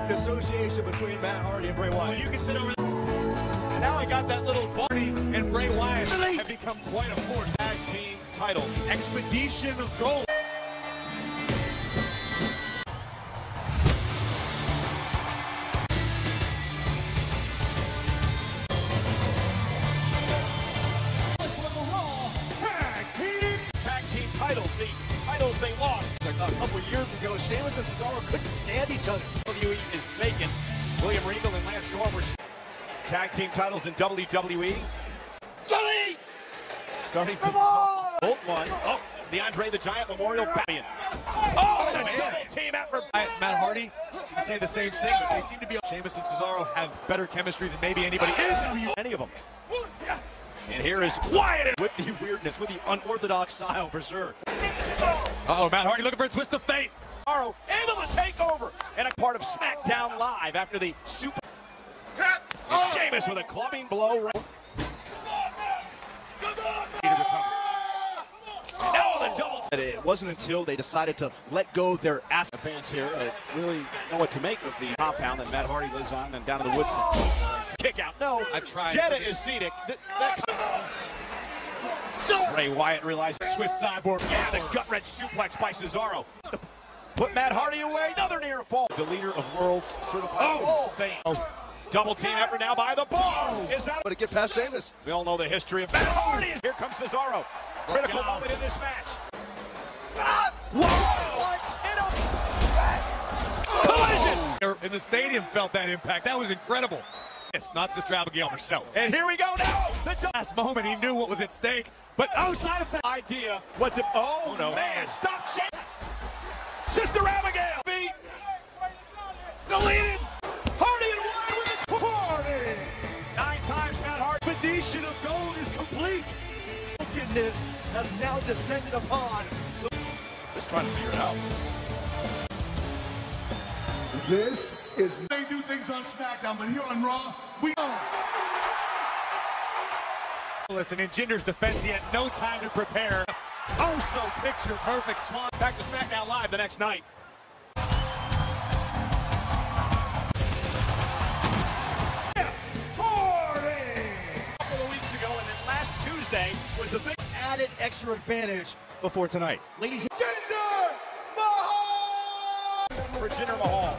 the association between Matt Hardy and Bray Wyatt. Well, you can sit over there. Now I got that little Barney and Bray Wyatt have become quite a force. Tag team title. Expedition of Gold. Tag team titles. The titles they lost. A couple years ago, Sheamus and Cesaro couldn't stand each other. WWE is vacant. William Regal and Lance Storm were tag team titles in WWE. Starting from Bolt one. Oh, the Andre the Giant Memorial Battle. Oh, the double team effort. Matt Hardy say the same thing, but they seem to be. Sheamus and Cesaro have better chemistry than maybe anybody in Any of them. And here is Wyatt With the weirdness, with the unorthodox style for sure. Uh-oh, Matt Hardy looking for a twist of fate. Cesaro able to take over. And a part of SmackDown Live after the Super. And Sheamus with a clubbing blow. Now the double. It wasn't until they decided to let go their ass. Fans here really know what to make of the compound that Matt Hardy lives on and down to the woods. Kick out. No, I've tried. Jetta is seated. Bray Wyatt realized Swiss cyborg. Yeah, the gut-wrench suplex by Cesaro. Put Matt Hardy away. Another near fall. The leader of world's certified fame. Double team effort now by the ball. Is that? But to get past Sheamus. We all know the history of Matt Hardy. Here comes Cesaro. Critical moment in this match. What? Collision! In the stadium felt that impact. That was incredible. It's not Sister Abigail herself. And here we go now. The Last moment, he knew what was at stake, but side effect. idea. What's it? Oh, no. Man, stop Sheamus. Sister Abigail. Beat. Deleted. Hardy and Wyatt with it. Hardy. 9 times Matt Hardy. Expedition of Gold is complete. Wickedness has now descended upon. Just trying to figure it out. This is. They do things on SmackDown, but here on Raw, we don't. Listen, in Jinder's defense, he had no time to prepare. Oh, so picture perfect swan. Back to SmackDown Live the next night. A couple of weeks ago, and then last Tuesday was the big Added extra advantage before tonight. ladies and for Jinder Mahal.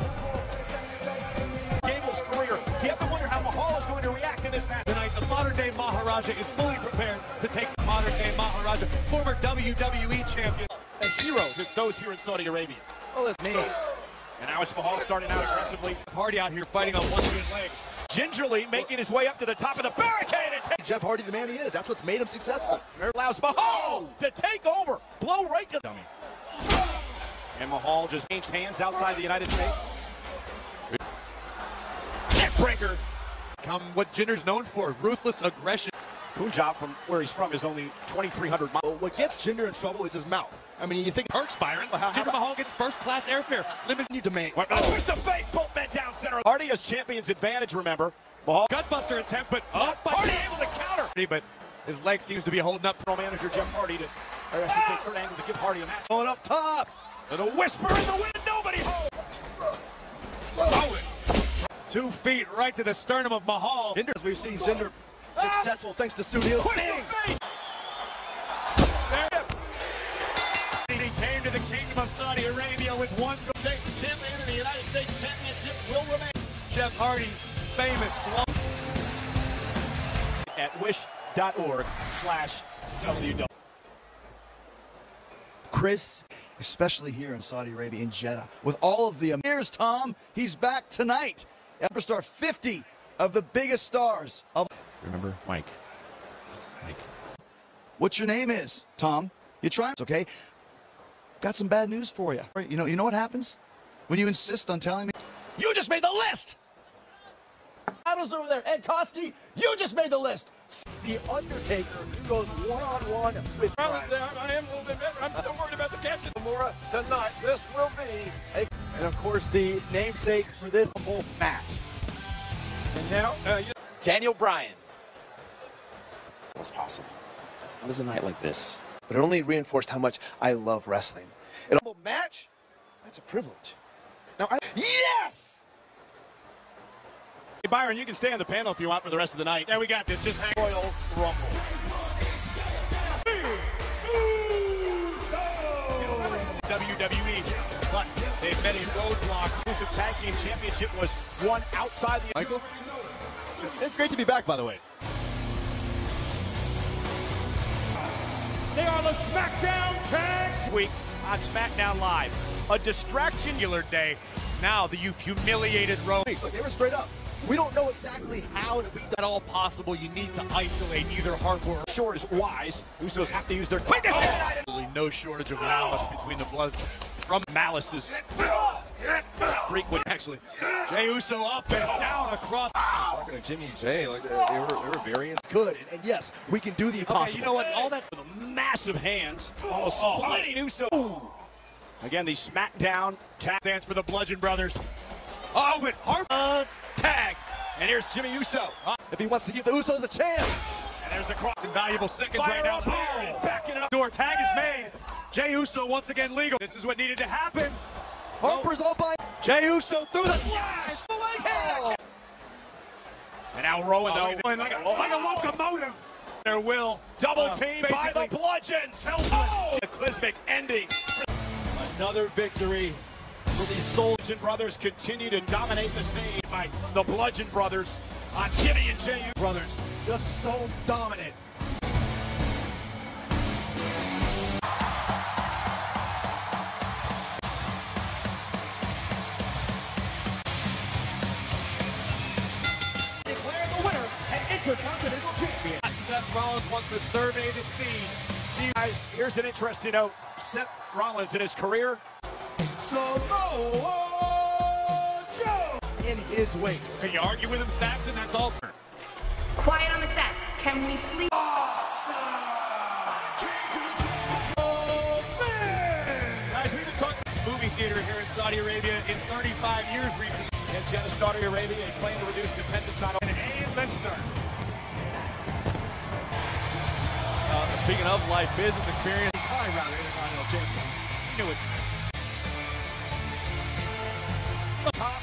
Gable's career. Do you have to wonder how Mahal is going to react in this match? Tonight, the modern-day Maharaja is fully prepared to take the modern-day Maharaja, former WWE champion. A hero to those here in Saudi Arabia. Oh, that's me. And now it's Mahal starting out aggressively. Hardy out here fighting on one good leg. Gingerly making his way up to the top of the barricade. And Jeff Hardy, the man he is. That's what's made him successful. allows Mahal to take over. Blow right to dummy. And Mahal just changed hands outside the United States. Neckbreaker. Come what Jinder's known for, ruthless aggression. Punjab, from where he's from, is only 2,300 miles. Well, what gets Jinder in trouble is his mouth. I mean, you think Perks, Byron. Well, how Jinder about- Mahal gets first-class airfare. Limits you demand. What? Oh, twist of fate. Both men down center. Hardy has champion's advantage, remember. Mahal. gutbuster attempt, but Hardy able to counter. But his leg seems to be holding up. Pro manager Jeff Hardy to, or I should say Kurt Angle to give Hardy a match. Going up top. And a whisper in the wind. Nobody home. 2 feet right to the sternum of Mahal. Jinder, as we've seen Jinder successful thanks to Sunil Twist Singh. of fate. He came to the Kingdom of Saudi Arabia with one States champion and the United States Championship will remain. Jeff Hardy's famous slow. At wish.org/WW. Chris, especially here in Saudi Arabia, in Jeddah, with all of the here's Tom. He's back tonight. Superstar 50 of the biggest stars of. Remember, Mike. What your name is, Tom? You trying? It's okay. Got some bad news for you. You know what happens when you insist on telling me. You just made the list. Battles over there. Ed Koski, you just made the list. The Undertaker goes one-on-one with. I am a little bit better. I'm still worried about the captain. Laura, tonight, this will be And of course, the namesake for this whole match. And now, Daniel Bryan. Was possible. It was a night like this, but it only reinforced how much I love wrestling. Match? That's a privilege. Now, yes! Byron, you can stay on the panel if you want for the rest of the night. Yeah, we got this. Just hang. Royal Rumble. WWE, but they've met a roadblock. Exclusive Tag Team Championship was won outside the... Michael? It's great to be back, by the way. They are the SmackDown Tag Week on SmackDown Live. A distraction day. Now the you've humiliated Roman. Look, they were straight up. We don't know exactly how to beat At all possible, you need to isolate either hardcore. short is wise. Usos have to use their quickness. No shortage of malice between the blood from Malice's frequent. actually. Jey Uso up and down across. Talking to Jimmy and Jay, like they were very good. And yes, we can do the impossible. Okay, you know what? All that's for the massive hands. Almost splitting Uso. Again, the SmackDown tag Stands for the Bludgeon Brothers. Oh, but Harper tag. And here's Jimmy Uso. If he wants to give the Usos a chance. And there's the cross. Invaluable seconds Fire right now. up here. Backing it up. Door tag is made. Jey Uso once again legal. This is what needed to happen. Harper's all by. Jey Uso through the slash. And now Rowan, though. Like a locomotive. There will. Double team by the Bludgeons. Oh! The Clismic ending. Another victory for the Soul Bludgeon Brothers continue to dominate the scene by the Bludgeon Brothers on Jimmy and Jey Brothers. just so dominant. Declare the winner and Intercontinental Champion. Seth Rollins wants to survey the scene. Guys, here's an interesting note. Seth Rollins in his career. Samoa Joe. In his wake. Can you argue with him, Saxon? That's all. Quiet on the set. Can we please? Guys, we've been talking movie theater here in Saudi Arabia in 35 years recently. And Jeddah, Saudi Arabia, a plan to reduce dependence on And A-listener. Speaking of life, business experience. Time rather, Intercontinental Champion. Knew it. Top.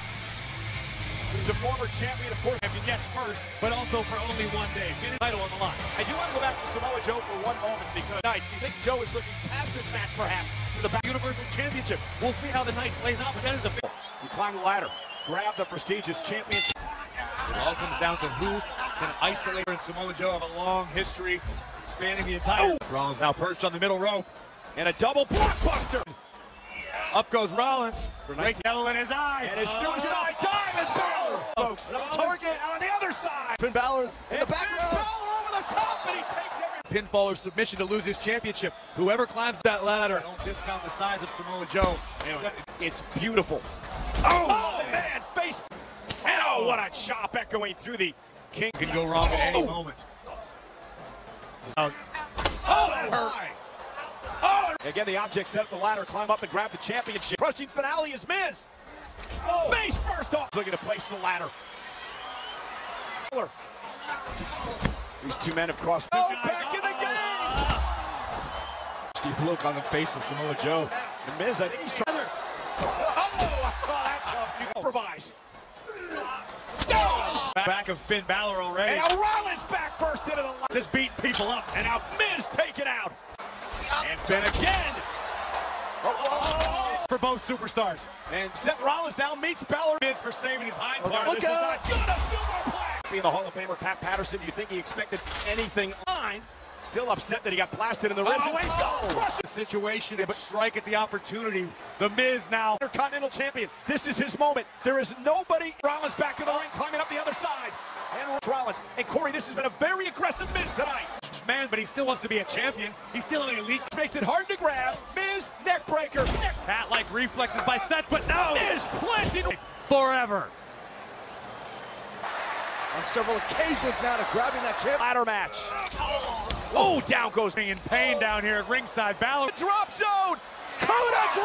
He's a former champion, of course. Yes, first, but also for only one day. Get a title on the line. I do want to go back to Samoa Joe for one moment because tonight, you think Joe is looking past this match perhaps to the Universal Championship. We'll see how the night plays out, but that is a big. You climb the ladder, grab the prestigious championship. It all comes down to who can isolate her, and Samoa Joe have a long history spanning the entire. Rollins now perched on the middle rope. And a double blockbuster. Up goes Rollins. Great yellow in his eye. And his suicide dive and Balor. Folks, target on the other side. Finn Balor in the back Finn row. Balor over the top, and he takes every. Pinfall or submission to lose his championship. Whoever climbs that ladder. Don't discount the size of Samoa Joe. Anyway, it's beautiful. Oh man, face. And oh, what a chop echoing through the king. Could go wrong at any moment. Oh, that hurt. Oh, again, the object set up the ladder, climb up and grab the championship. Crushing finale is Miz. Oh, face first off. Looking to place the ladder. These two men have crossed. Oh, back in the game. Deep look on the face of Samoa Joe. And Miz, I think he's trying. Oh, I saw that jump. You improvise. Back of Finn Balor already. And now Rollins back first into the line. Just beating people up. And now Miz taken out. And Finn again. For both superstars. And Seth Rollins now meets Balor. Miz for saving his hind part. Look This is at not good, a superplex. Being the Hall of Famer Pat Patterson, you think he expected anything line? Still upset that he got blasted in the ribs. The situation and strike at the opportunity. The Miz now. Intercontinental Champion. This is his moment. There is nobody. Rollins back in the ring, climbing up the other side. And Rollins. And Corey, this has been a very aggressive Miz tonight. Man, but he still wants to be a champion. He's still an elite. Makes it hard to grab. Miz, neck breaker. Cat-like reflexes by Seth, but no! Miz planted. Forever. On several occasions now to grabbing that champion. Ladder match. Oh, down goes. In pain down here at ringside. Balor. Drop zone. Coup de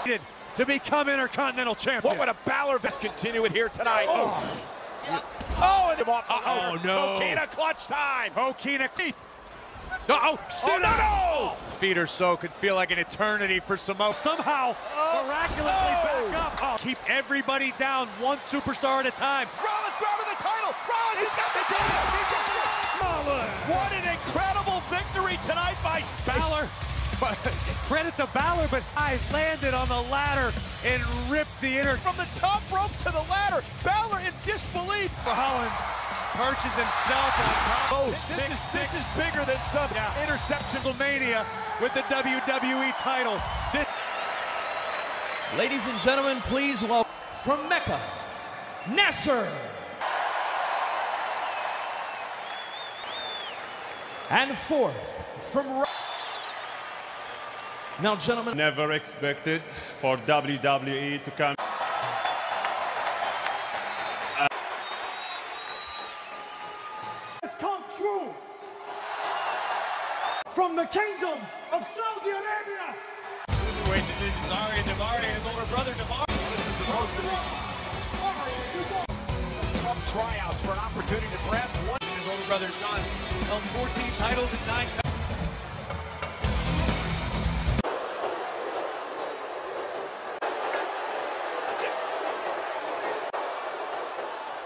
grace. To become Intercontinental Champion. What would a Balor vest continue it here tonight? Oh, and him off. Oh, no. Coquina clutch time. Coquina Keith. No! Feet or so could feel like an eternity for Samoa. Somehow, miraculously back up. Keep everybody down, one superstar at a time. Rollins grabbing the title. Rollins, he's got the title. He got it. What an incredible victory tonight by Balor. But credit to Balor, but eyes landed on the ladder and ripped the inner. From the top rope to the ladder, Balor in disbelief. Rollins perches himself on top. This is bigger than some interception. Mania with the WWE title. Ladies and gentlemen, please welcome from Mecca, Nasser. And fourth from... Now, gentlemen... Never expected for WWE to come. It's come true from the kingdom of Saudi Arabia. Wait, divisions are in Navarre and his older brother Navarre. This is supposed to be tough tryouts for an opportunity to perhaps one. His older brother John held 14 titles and 9.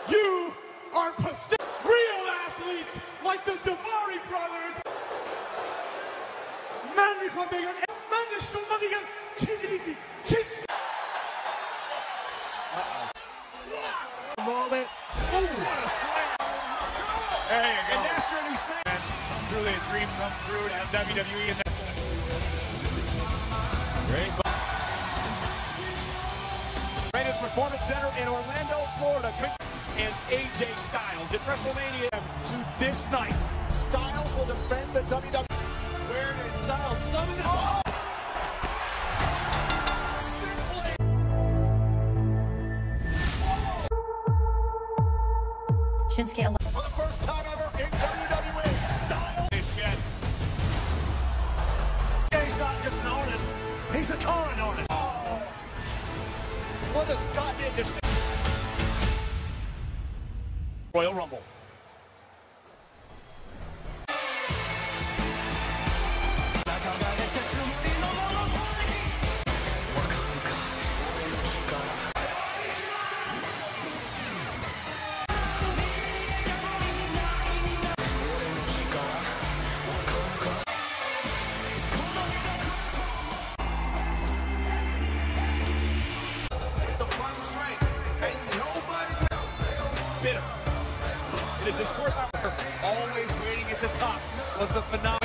You are pathetic. Real athletes like the Davari brothers. Moment. Ooh, what a slam. There you go. And Nasser and Hussein. Truly a dream come true to have WWE in that. Great. Rated Performance Center in Orlando, Florida. And AJ Styles at WrestleMania to this night. Styles will defend the WWE. Where is Styles? Summon it. Oh! Shinsuke. For the first time ever in WWE, Styles. He's not just an artist, he's a con artist. Oh. What has gotten into Royal Rumble. Bitter. It is his fourth hour. Always waiting at the top of the phenomenon.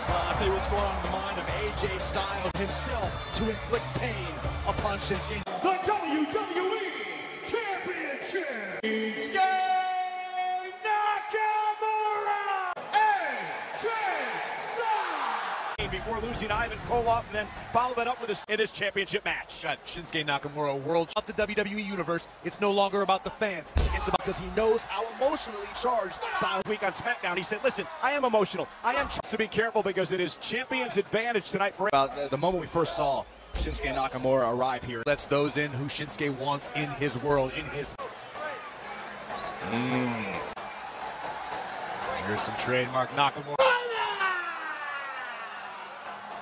I'll tell you what's going on in the mind of AJ Styles himself to inflict pain upon Shinsuke. The WWE Championship! Shinsuke Nakamura! AJ Styles! Before losing Ivan Koloff and then follow that up with in this championship match. Got Shinsuke Nakamura world of the WWE universe. It's no longer about the fans. It's about Because he knows how emotionally charged Styles week on SmackDown. He said, listen, I am emotional. I am to be careful because it is champion's advantage tonight for About the moment we first saw Shinsuke Nakamura arrive here. lets those in who Shinsuke wants in his world, in his. Here's some trademark Nakamura.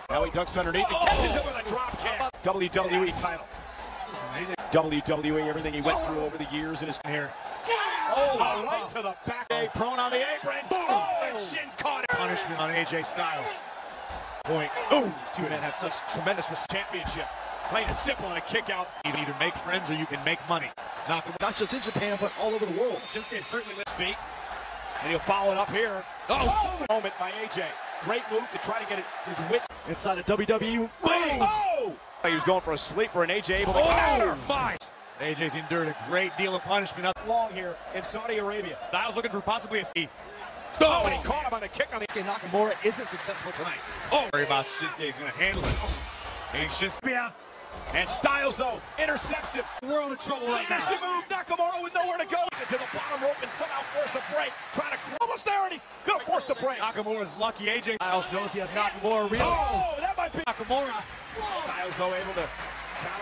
Now he ducks underneath and catches it with a drop kick. WWE title. WWE, everything he went through over the years in his career. Oh, right to the back. Prone on the apron. Boom. Oh, and Shin caught it. Punishment on AJ Styles. Point. Ooh, these two men have such tremendous championship. Plain and simple and a kick out. You can either make friends or you can make money. Nakamura. not just in Japan, but all over the world. Shinsuke certainly with his feet. And he'll follow it up here. Oh, moment by AJ. Great move to try to get it his wit Inside of WWE. Boom! Oh! He was going for a sleeper and AJ able to counter. My! AJ's endured a great deal of punishment up Long here in Saudi Arabia. Styles looking for possibly a C. Oh, and he caught him on the kick on the Shinsuke Nakamura isn't successful tonight. Oh, worry about Shinsuke's going to handle it. And Shinsuke. Yeah. And Styles, though, intercepts him. We're in trouble right now. Finishing move. Nakamura with nowhere to go. To the bottom rope and somehow force a break. Trying to almost there, and he's going to force the break. Nakamura's lucky. AJ Styles knows he has Nakamura real. Oh, that might be Nakamura. Styles, though, able to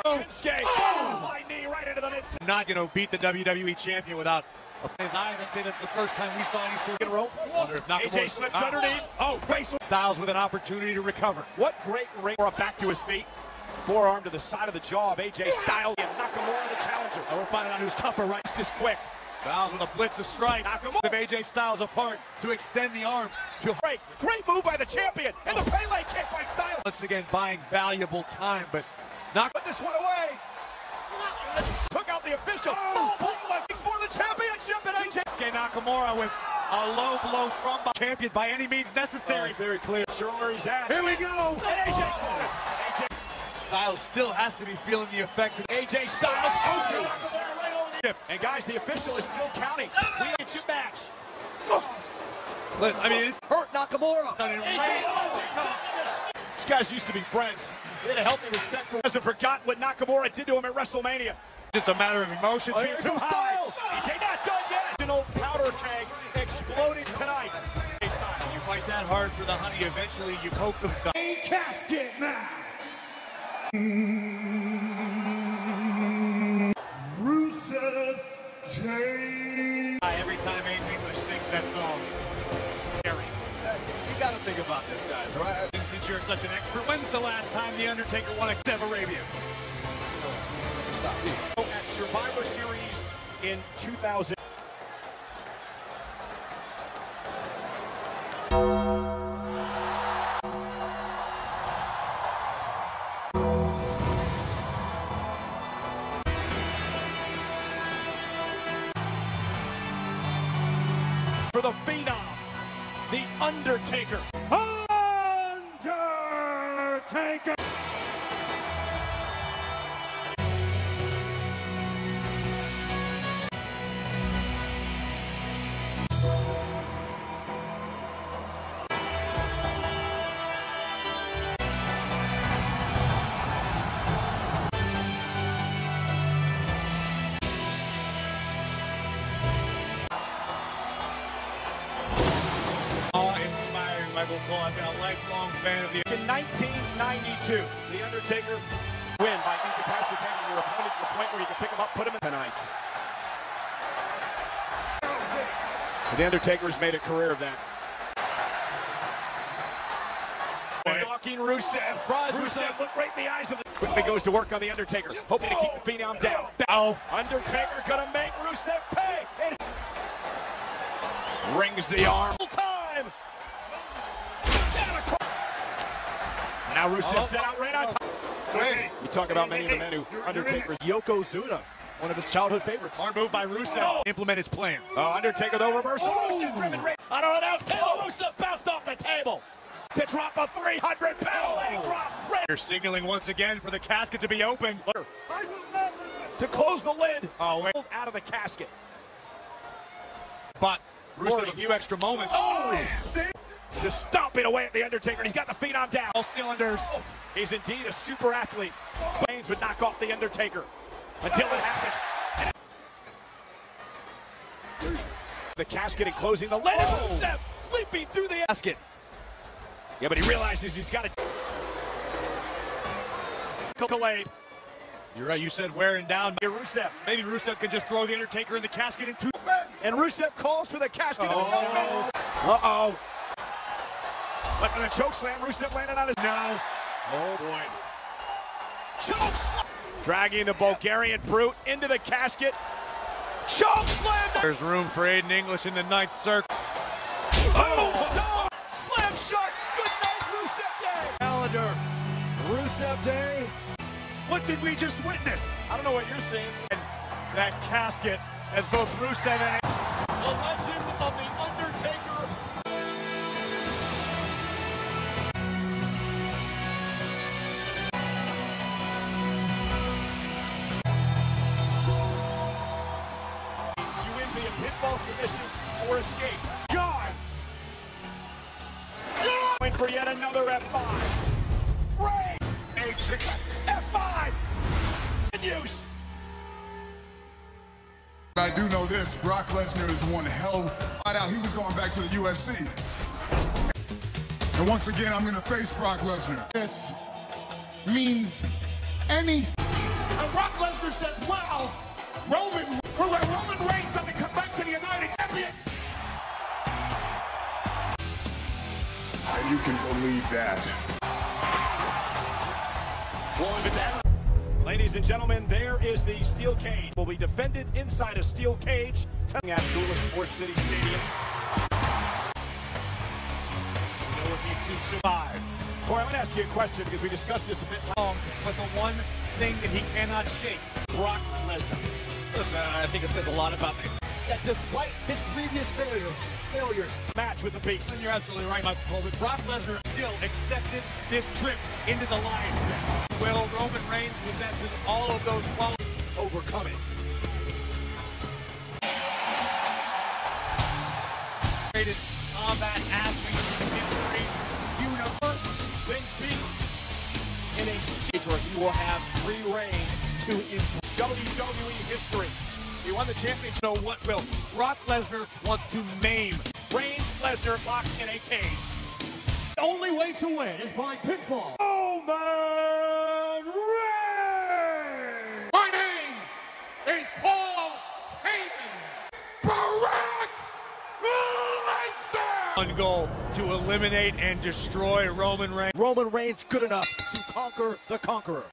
counter Shinsuke. Oh, high knee right into the mid. Not going to beat the WWE champion without His eyes, I'd say that's the first time we saw any sort of rope. AJ slips underneath. Oh, face. Styles with an opportunity to recover. What great ring. Back to his feet. Forearm to the side of the jaw of AJ Styles. And Nakamura the challenger. Now we're finding out who's tougher, right? Just quick. Styles with a blitz of strikes. Nakamura. Of AJ Styles apart to extend the arm. Great move by the champion. And the Pele kick by Styles. Once again, buying valuable time, but not put this one away. Took out the official. Thanks for the championship at AJ. Nakamura with a low blow from the champion by any means necessary. Very clear. Sure where he's at. Here we go. And AJ. Styles still has to be feeling the effects of AJ Styles. And guys, the official is still counting. We get you match. Listen, I mean, it's Hurt Nakamura. These guys used to be friends. They had a healthy respect for. Hasn't forgotten what Nakamura did to him at WrestleMania. just a matter of emotion. Oh, here comes Styles. AJ not done yet. An old powder keg exploding tonight. You fight that hard for the honey. Eventually, you poke them. A casket match. Rusev Day. Every time Aiden English sings that song. You got to think about this, guys, all right? Since you're such an expert, when's the last time The Undertaker won a Saudi Arabia? Stop. At Survivor Series in 2000. For the Phenom, The Undertaker. Undertaker. Inspiring Michael Cole. I've been a lifelong fan of the. In 1992, The Undertaker win by incapacitating your opponent to the point where you can pick him up, put him in tonight. The Undertaker has made a career of that. Stalking Rusev. Rusev looked right in the eyes of the... Quickly goes to work on The Undertaker, hoping to keep the Phenom down. Oh, Undertaker gonna make Rusev pay. And rings the arm. Time. Now Rusev set out right on top. You talk about many of the men who Undertaker. Yokozuna, one of his childhood favorites. Smart move by Rusev. Implement his plan. Undertaker though reversal. Rusev driven. I don't know. That was table. Rusev bounced off the table to drop a 300-pound leg drop. They're signaling once again for the casket to be opened. To close the lid. Oh, wait. Out of the casket. But Rusev a few extra moments. Oh! Just stomping away at the Undertaker. He's got the Phenom down. All cylinders. He's indeed a super athlete. Baines would knock off the Undertaker until it happened. The casket and closing the lid. Rusev leaping through the casket. Yeah, but he realizes he's got to. Delayed. You're right. You said wearing down. Rusev. Maybe Rusev can just throw the Undertaker in the casket in two. And Rusev calls for the casket. Oh. Uh-oh. But for the choke slam, Rusev landed on his. No. Oh boy. Choke slam. Dragging the Bulgarian brute into the casket. Choke slam. There's room for Aiden English in the ninth circle. Tombstone. Slam shot. Good night, Rusev Day. Calendar. Rusev Day. What did we just witness? I don't know what you're seeing. That casket as both Rusev and The legend of The Undertaker. You win via pinfall submission or escape. John! Going for yet another F5. Ray! H6. F5! In use. I do know this, Brock Lesnar is one hell right out. He was going back to the UFC. And once again, I'm going to face Brock Lesnar. This means anything. And Brock Lesnar says, well, Roman Reigns doesn't come back to the that. Ladies and gentlemen, there is the steel cage. Will be defended inside a steel cage at Dula Sports City Stadium. If these two survive. Corey, I'm going to ask you a question because we discussed this a bit long. But the one thing that he cannot shake, Brock Lesnar. Listen, I think it says a lot about me. That despite his previous failures. Match with the Beast. and you're absolutely right, Michael Cole, but Brock Lesnar still accepted this trip into the Lion's Den. Well, Roman Reigns possesses all of those qualities. Overcome it. Greatest combat athlete in history. Things beat in a stage where he will have free reign to WWE history. He won the championship. So what will Brock Lesnar wants to maim Reigns, Lesnar locked in a cage. The only way to win is by pinfall. Roman Reigns! My name is Paul Heyman. Brock Lesnar! one goal to eliminate and destroy Roman Reigns. Roman Reigns good enough to conquer the conqueror.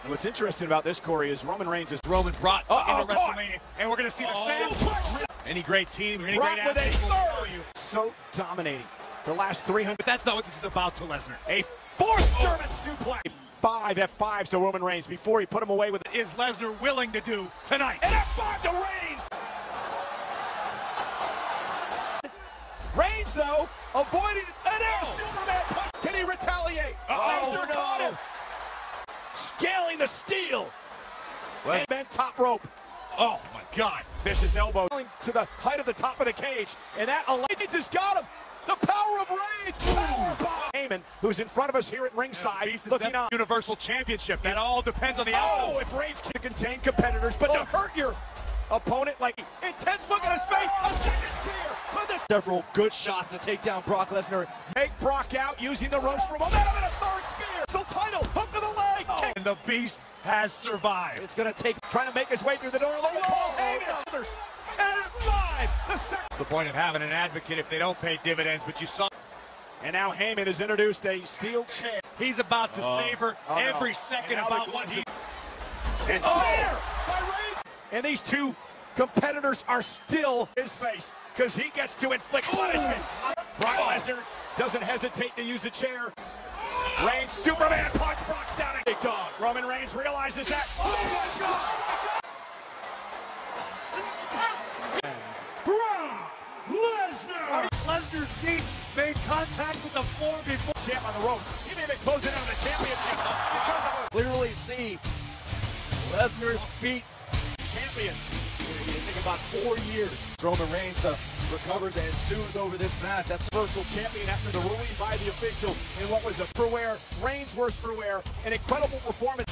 And what's interesting about this, Corey, is Roman Reigns is Roman brought into caught. WrestleMania, and we're going to see the same. suplex. Any great team, any Brock great with a athlete will third. tell you. So dominating. The last 300. But that's not what this is about to Lesnar. A fourth German suplex. 5 F5s to Roman Reigns before he put him away with it. Is Lesnar willing to do tonight? An F5 to Reigns. Reigns, though, avoided an air Superman punch. Can he retaliate? Lesnar caught him. Scaling the steel. And then top rope. Oh my God. Vicious elbow to the height of the top of the cage. And that Reigns has got him. The power of Reigns. Power bomb. Heyman, who's in front of us here at ringside, looking on. Universal Championship. That all depends on the outcome. Oh, if Reigns can contain competitors, but to hurt your opponent like intense look at his face. A second spear. Put this. Several good shots to take down Brock Lesnar. Make Brock out using the ropes for momentum and a third spear. So title, hook to the leg. Kick. And the Beast has survived. It's going to take. Trying to make his way through the door. Look at Paul Heyman. Others. And F5. The second. The point of having an advocate if they don't pay dividends, but you saw. And now Heyman has introduced a steel chair. He's about to savor every second And about what he. And chair by Reigns. And these two competitors are still his face because he gets to inflict punishment. Brock Lesnar doesn't hesitate to use a chair. Reigns, Superman punch, Brock's down a big dog. Roman Reigns realizes that. Oh my God! Brock Lesnar! Lesnar's feet made contact with the floor before. Champ on the ropes. He may be closing out the championship because of a Clearly see Lesnar's feet. champion. You think about 4 years. Roman Reigns recovers and stews over this match. That's Universal champion after the ruling by the official in what was a for wear, Reigns worse for wear, an incredible performance.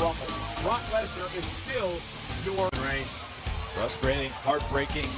Rumble. Brock Lesnar is still your Reigns. Frustrating, heartbreaking.